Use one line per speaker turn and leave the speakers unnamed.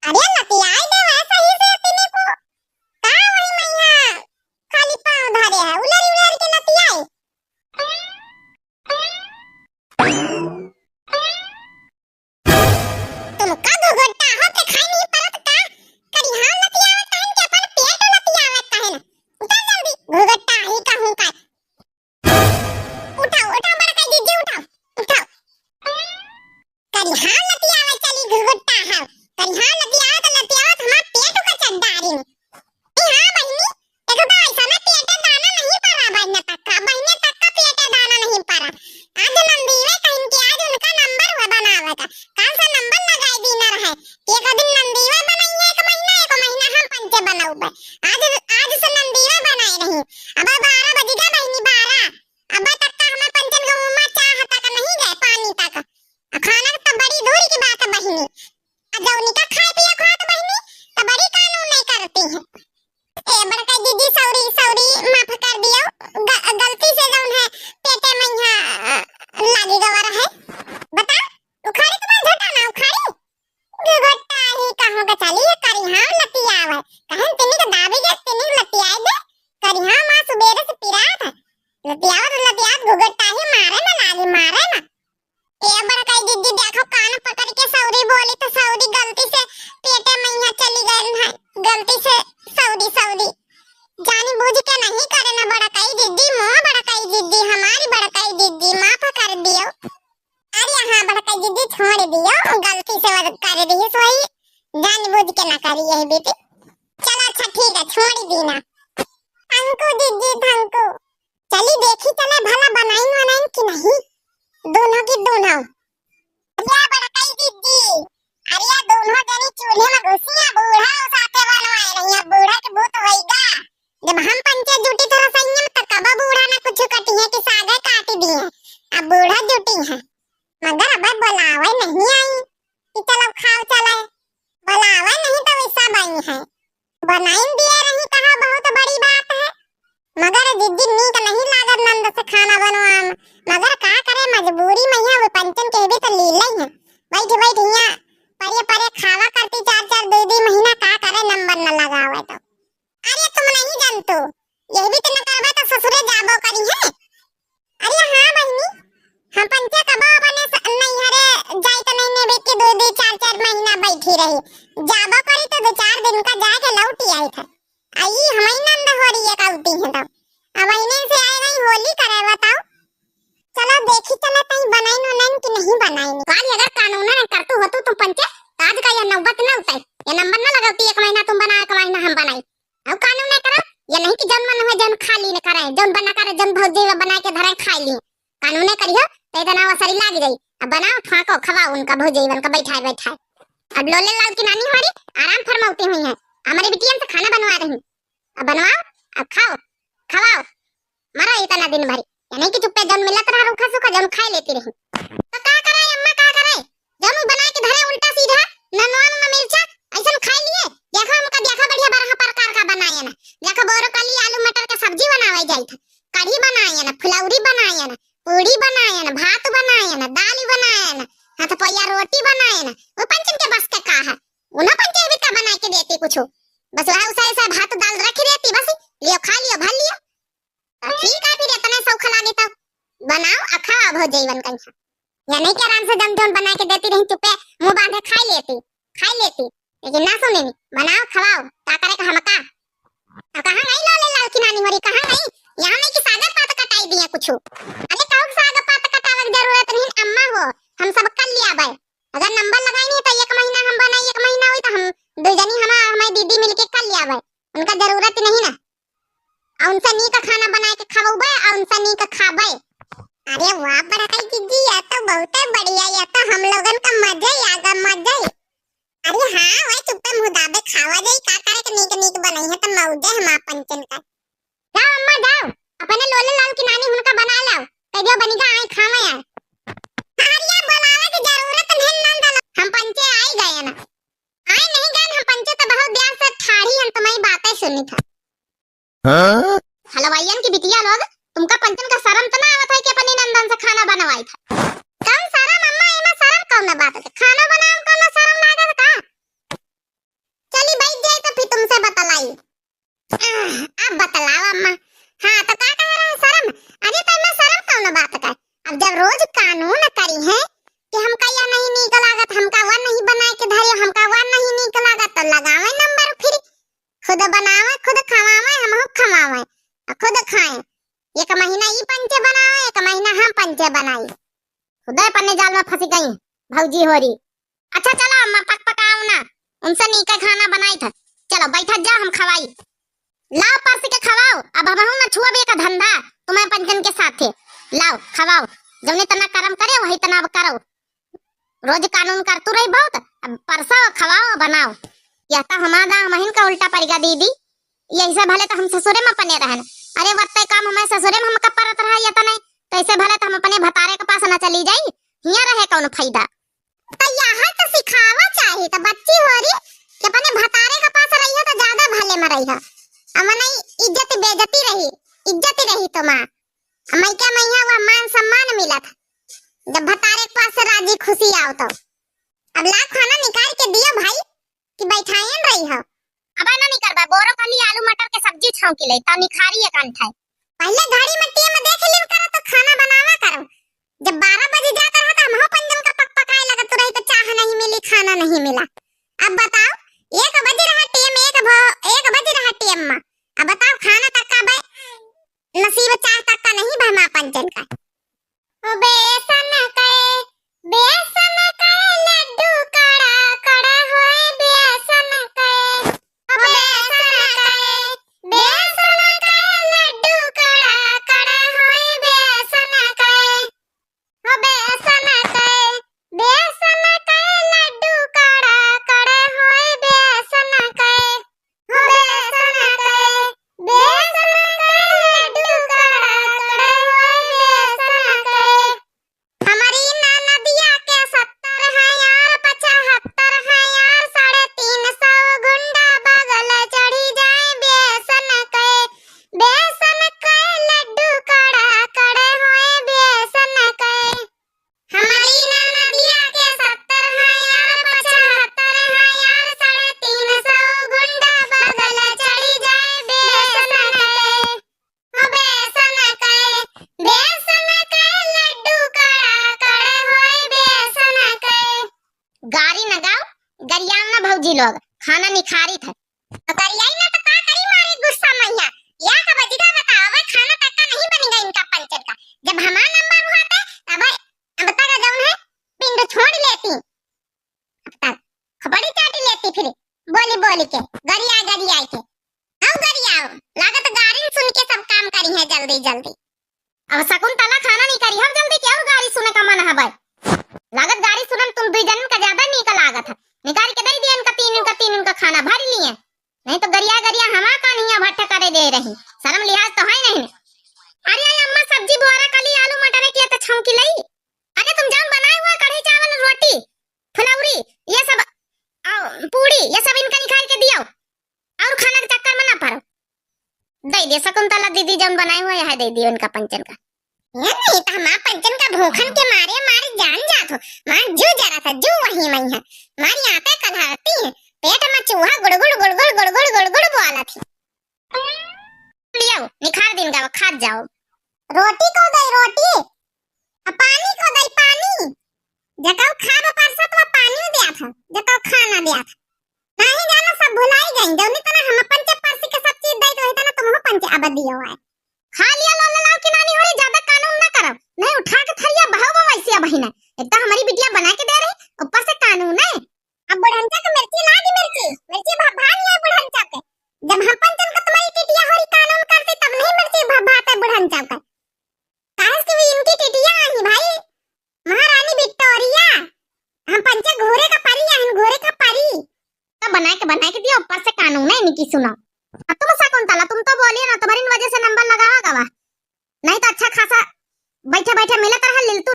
अरे लतियाई दे वैसा ही से तिने को का वही मैया खाली पांव धारे है उलरी उलरी के लतियाई तुम का दुगट्टा होते खाई नहीं परत का करी हां लतियावत कहन के अपन पेट लतियावत कहन उठा जल्दी घुगट्टा ही कहूं का उठाओ उठाओ बड़ा का जीजे उठाओ उठाओ करी हां लतियावत चली घुगट्टा है करी हां लतियावत लतियावत हमार पेट का चड्डारी में हां बहिनी देखो तो ऐसा ना पेटे दाना नहीं पड़ा बहिनी तक का पेटे दाना नहीं पड़ा आज नंदीवे कहन के आज उनका नंबर हुआ बनावा का कौन सा नंबर लगाई दीना रहे एक दिन नंदीवे बनाई है एक महीना हम पंचे बनाऊ बे आज से नंदीवे बनाए नहीं अब 12 बज गए बहिनी 12 अब तक का हमें पंचन गांव में चाह तक नहीं गए पानी तक खाना तो बड़ी दूर की बात है बहिनी जौनी का खाए पिए खात बहिनी तो बड़ी कानून नहीं करती है ए बड़का दीदी सॉरी माफ कर दियो गलती से जौन है पेटे में यहाँ लागी गवर है बता उखाड़ी तुम्हारा झटा ना उखाड़ी घुघट्टा ही कहो का चली करी हां लतियावे कहन तिनी का दाबी के तिनी लतियाए दे करी हां मां सुबेरे से पिरात है लतियावत घुघट्टा ही मारे ना ए बड़का दीदी देखो कान पकड़ के सौरी बोली तो सौरी गलती से पेटे में यहाँ चली गई है गलती से सौरी जानी बूझ के नहीं करे ना बड़का दीदी हमारी बड़का दीदी माफ कर दियो अरे हां बड़का दीदी छोड़ दियो गलती से कर दी सोई जानी बूझ के ना करी यही बेटी चलो अच्छा ठीक है छोड़ दी ना अंकु दीदी धंकु चली देखी चले भला बनाई कि नहीं दोनों की दोनों अरे बड़का दीदी अरे दोनों जनी चूल्हे में घुसिया बूढ़ा साथे बनवाए रही है बूढ़ा के भूत होइगा जब हम पंचे जुटी थोड़ा संयम तक कब बूढ़ा ना कुछ कटी है कि सागे काट दिए अब बूढ़ा जुटी है मगर अब बुलावे नहीं आई कि चलो खाओ चले बुलावे नहीं तो वैसा बनी है बनाई दिए रही कहा बहुत बड़ी बात है मगर दीदी नीक नहीं लागत नंद से खाना बनवाम मगर का करे मजबूरी में है वो पंचन के भी तो लीले है बैठ यहाँ परे खावा करती 4 2 महीना का करे नंबर न लगावे तो अरे तुम नहीं जानतो यही भी तो न करबे तो ससुरे जाबो करी है अरे हां बहिनी हम पंचे कबो अपने नहीं हरे जाई तो नहीं नेबे के 2 4 महीना बैठी रही जाबो करी तो 2 4 दिन का जाके लौटी आई था आई हमें नंद हो रही है कौती है तो अब महीने से आए नहीं होली करे बताओ चलो देखी चला कहीं बनाई नो नहीं कि नहीं बनाई काल अगर कानून न करतू हो तो तुम पंचे आज का ये नौबत न उतार ये नंबर न लगाती 1 महीना तुम बनाए 1 महीना हम बनाई अब कानून न करो ये नहीं कि जन मन हो जन खाली न करे जन बना करे जन भौजी बना के धरे खाई ली कानून न करियो तो इतना असरी लाग जाई अब बनाओ फाको खवाओ उनका भौजी उनका बैठाए अब लोले लाल की नानी हमारी आराम फरमाती हुई है हमारी बिटिया से खाना बनवा रही अब बनवाओ अब खाओ खवाओ मरो इतना दिन भर या नहीं कि चुप्पे जन मिलत रहा रूखा सूखा जन खाई लेती रही तो का करे अम्मा का करे जन बना के धरे उल्टा सीधा ननवान में मिर्चा ऐसन खाई लिए देखो हमका देखो बढ़िया बरहा प्रकार का बनाए ना देखो बोरोकली आलू मटर का सब्जी बनावे जाई था कढ़ी बनाए ना फुलौरी बनाए ना पूड़ी बनाए ना भात बनाए ना दाल बनाए ना हाथ पैया रोटी बनाए ना वो पंचन के बस के का है उन्हें पंचे भी का बना के देती कुछ बस वह उसे भात दाल रखी देती बस लियो खा लियो भर लियो ठीक है फिर इतना सौख लागे तो बनाओ अखाओ भो जीवन कंसा या नहीं कि आराम से दम धोन बना के देती रही चुपे मुंह बांधे खाई लेती लेकिन ना सुने बनाओ खवाओ का करे का हमका अब कहां नहीं लोले लाल की नानी मरी कहां नहीं यहां नहीं कि सागर पात कटाई दिया कुछ अरे कहो सागर पात कटावे की जरूरत नहीं अम्मा हो हम सब कर लिया भाई अगर नंबर लगाई नहीं तो 1 महीना हम बनाई 1 महीना हुई तो हम दो जनी हमारी दीदी मिलके कर लिया भाई उनका जरूरत नहीं ना उनसे नी का खाना बना के खवाबे और उनसे नी का खाबे अरे वाह बड़का दीदी ये तो बहुत बढ़िया ये तो हम लोगन का मजा ही आगा मजा ही अरे हां वही चुप्पे मुंह दाबे खावा जाई का करे के नीक बनाई है तो मौजे हम पंचन का जाओ अम्मा जाओ अपने लोले लाल की नानी उनका बना लाओ कहियो बनीगा आई खावा यार अरे बुलावे की जरूरत नहीं नंद हम पंचे आई गए ना आए नहीं गए हम पंचे तो बहुत ब्याह से ठाड़ी हम तुम्हारी बातें सुनी था हलवाइयन की बिटिया लोग तुमका पंचन का शर्म तो ना आवत है कि अपनी नंदन से खाना बनवाई था कम शर्म अम्मा एमा शर्म कौन बात है खाना बनाए कौन शर्म लागत का भाई। अब बतलाओ अम्मा। हाँ तो का कह रहा है शर्म? अरे तो मैं शर्म कौन बात का? अब जब रोज कानून करी है कि हमका यह नहीं नीक लागत, हमका वह नहीं बनाए के धरे, हमका वह नहीं नीक लागत, तो लगावे नंबर फिर। खुद बनावे, खुद खवावे, हमहु खवावे, खुद खाएं। एक महीना ई पंचे बनावे, एक महीना हम पंचे बनाई। खुद अपने जाल में फंसी गई भौजी होरी। अच्छा चलो अम्मा पक पकाओ ना, उनसे नीके खाना बनाई था। चलो बैठा जा, हम खवाई। लाओ परसी के खवाओ। अब हमहु न छुआ का धंधा तुम्हें पंचन के साथे। लाओ खवाओ, जौने तना कर्म करे वही तना करो। रोज कानून करतू रही बहुत, अब परसाओ खवाओ बनाओ। यह तो हमारा महीन का उल्टा पड़ेगा दीदी। यही से भले तो हम ससुरे में पने रहन। अरे वत्ते काम हमें ससुरे में हम करत रहा या तो नहीं, तो ऐसे भले तो हम अपने भतारे के पास न चली जाई। हिया रहे कौन फायदा? तो यहाँ तो सिखावा चाहिए। तो बच्ची हो रही कि अपने भतारे के पास रही है तो ज्यादा भले में रही है। अमन इज्जत बेइज्जती रही, इज्जत रही तो मां मैं क्या मैया वह मान सम्मान मिला था जब भतारे के पास से राजी खुशी आओ। तो अब ला खाना निकाल के दियो भाई कि बैठाएं रही हो। अब ना निकलबा बोरो खाली आलू मटर के सब्जी छौंकी ले ता निखारी एक अंठाए। पहले घड़ी में टीम देख लिन करो तो खाना बनावा करो। जब 12 बजे जाता रहा तो हम पंजन का पक पकाए लगत रही तो चाह नहीं मिली, खाना नहीं मिला। अब बताओ 1 बजे रहा टीम, 1 बजे रहा टीम में। अब बताओ खाना तक का भाई नसीब चाह तक का नहीं भमा पंचन का। ओ बेसन के लड्डू कड़ा कड़ा होए बेसन के। ओ बेसन के लड्डू कड़ा कड़ा होए बेसन के। ओ बेसन के लड्डू कड़ा कड़ा होए बेसन के। ओ बेसन के लड्डू कड़ा कड़ा होए बेसन के। हमारी नदिया के 70 है यार, 75 है यार, 350 गुंडा बगल चढ़ी जाए बेसन के। बेसन के लड्डू कड़ा कड़े होए बेसन के। हमारी नदिया के 70 है यार, 75 है यार, 350 गुंडा बगल चढ़ी जाए बेसन के। ओ बेसन के लड्डू कड़ा कड़े होए बेसन के। गारी न गाओ, गरियाम ना भौजी लोग, खाना निखारी था। तो गरियाई ना तो का करी मारे गुस्सा मैया। या का बजीदा बताओ भाई खाना तक का नहीं बनेगा इनका पंचर का। जब हमारा नंबर हुआ था तब अब तक जौन है पिंड छोड़ लेती। अब तक खबड़ी चाटी लेती फिर बोली के गरिया के। अब गरियाओ लागत गारी सुन के सब काम करी है जल्दी जल्दी। अब शकुंतला खाना नहीं करी हम जल्दी क्या गारी सुने का मन है भाई। लागत गाड़ी सुनन तुम दुई जन का ज्यादा नीक लागत है। निकाल के दे दिया इनका तीन का खाना भर लिए। नहीं तो गरिया हमा का नहीं भट्टा करे दे रही, शर्म लिहाज तो है नहीं। अरे अम्मा सब्जी बोरा कली आलू मटर किया तो छौंकी लई। अरे तुम जान बनाए हुआ कढ़ी चावल रोटी फुलौरी ये सब पूड़ी ये सब इनका निकाल के दियो और खाना के चक्कर में ना पड़ो। दे दे शकुंतला दीदी जौन बनाए हुआ है दे दियो इनका पंचन का। नहीं तो हमारा पंचन का भूखन के मारे मारी जान जात हो। मार जू जरा था जू वही मैं है मारी आते कधारती है पेट में चूहा गुड़गुड़ बोला थी। लियो निखार दिन का खा जाओ। रोटी को दे रोटी, पानी को दे पानी। जकाओ खाब परसत में पानी दिया था, जकाओ खाना दिया था। नहीं जाना सब भुलाई गई जौनी तना हम पंचे परसी के सब चीज दे तो इतना तुम हो पंचे अब दियो है। खा लिया लो लाओ की नानी हो रही, ज्यादा कानून ना करो। नहीं उठा के थरिया बहाव वैसे बहिना एकदम हमारी बिटिया बना के दे रही ऊपर से कानून है। अब बुढ़ंचा के मिर्ची लागी मिर्ची भान लिया बुढ़ंचा के। जब हम पंचन का तुम्हारी टिटिया होरी कानून करते तब नहीं मिर्ची भाते बुढ़ंचा का। काहे कि इनकी टिटिया आई भाई महारानी विक्टोरिया। हम पंचे घोड़े का परी हैं, घोड़े का परी। तो बना के दिया ऊपर से कानून है इनकी सुनो। अब तुम शकुंतला तुम तो बोली ना तुम्हारी वजह से नंबर लगावा गवा, नहीं तो अच्छा खासा बैठे मिलत रहा लिलतू